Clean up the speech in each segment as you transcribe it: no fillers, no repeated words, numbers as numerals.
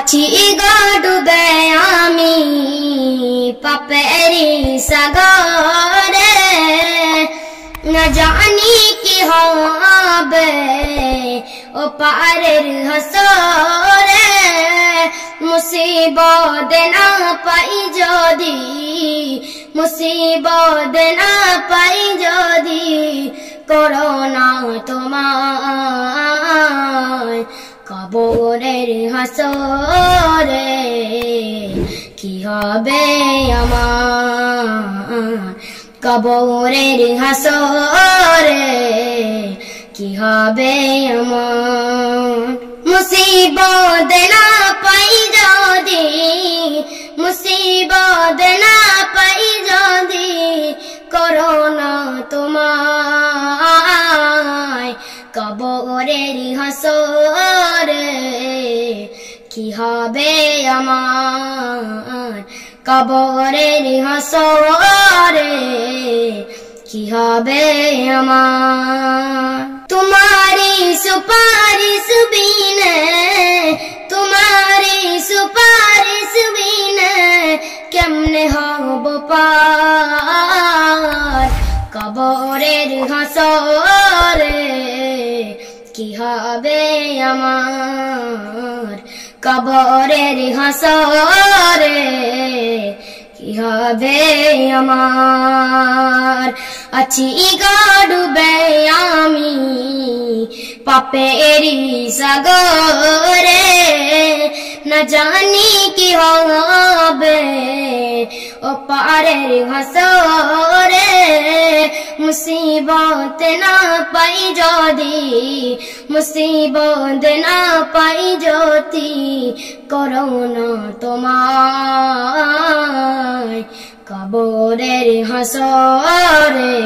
আছি ডুবে আমি পাপেরি সাগরে, না জানি কি হবে ও পারের হাসরে। মুসিবত না পাই যদি, মুসিবত না পাই যদি, করোনা তোমায় কবরের হাসরে। কি হবে আমার কবরের হাসরে, কি হবে আমার। মুসিবত না পাই যদি, মুসিবত না পাই যদি, করোনা তোমায় কবরের হাসরে। কি হবে আমার কবরের হাসরে, কি হবে আমার। তোমারি সুপারিশ বিনে, তোমারি সুপারিশ বিনে কেমনে হব পার কবরের হাসরে। কি হবে আমার কবরের হাসরে, কি হবে আমার। আছি ডুবে আমি পাপেরি সাগরে, না জানি কি হবে ও পারের হাসরে। মুসিবত না পাই যদি, মুসিবত না পাই যদি, করোনা তোমায় কবরের হাসরে।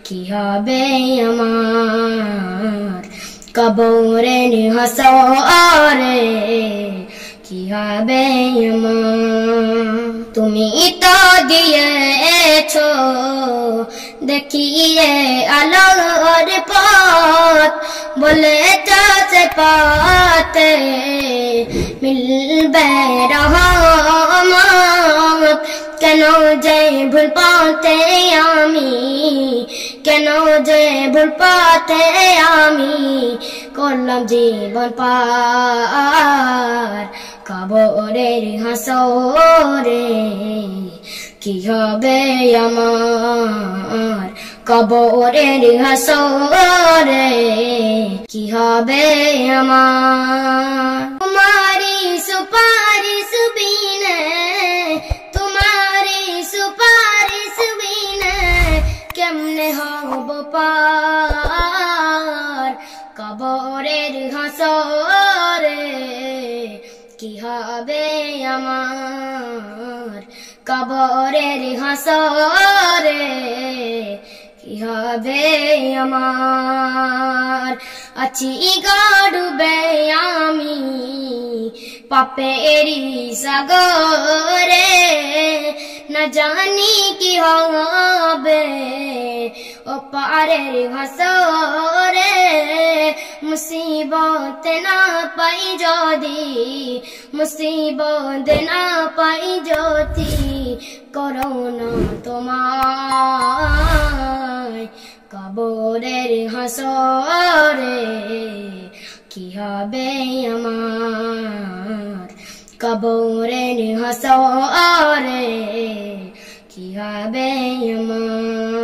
কি হবে আমার কবরের হাসরে, কি হবে আমার। তুমি তো দিয়েছো দেখিয়ে আলোর পথ, বলে সে পাতে মিলবে রহমত। কেন যে ভুল পথে আমি, কেন যে ভুল পথে আমি করলাম জীবন পার কবরের হাসরে। কি হবে আমার কবরের হাসরে, কি হবে আমার। তোমারি সুপারিশ বিনে, তোমারি সুপারিশ বিনে কেমনে হব পার কবরের হাসরে। কি হবে আমার কবরের হাসরে, কি হবে আমার। আছি ডুবে আমি পাপেরি সাগরে, না জানি কি হবে ও পারের হাসরে। মুসিবত না পাই যদি, মুসিবত না পাই যদি, করোনা তোমায় কবরের হাসরে। কি হবে আমার কবরের হাসরে, কি হবে আমার।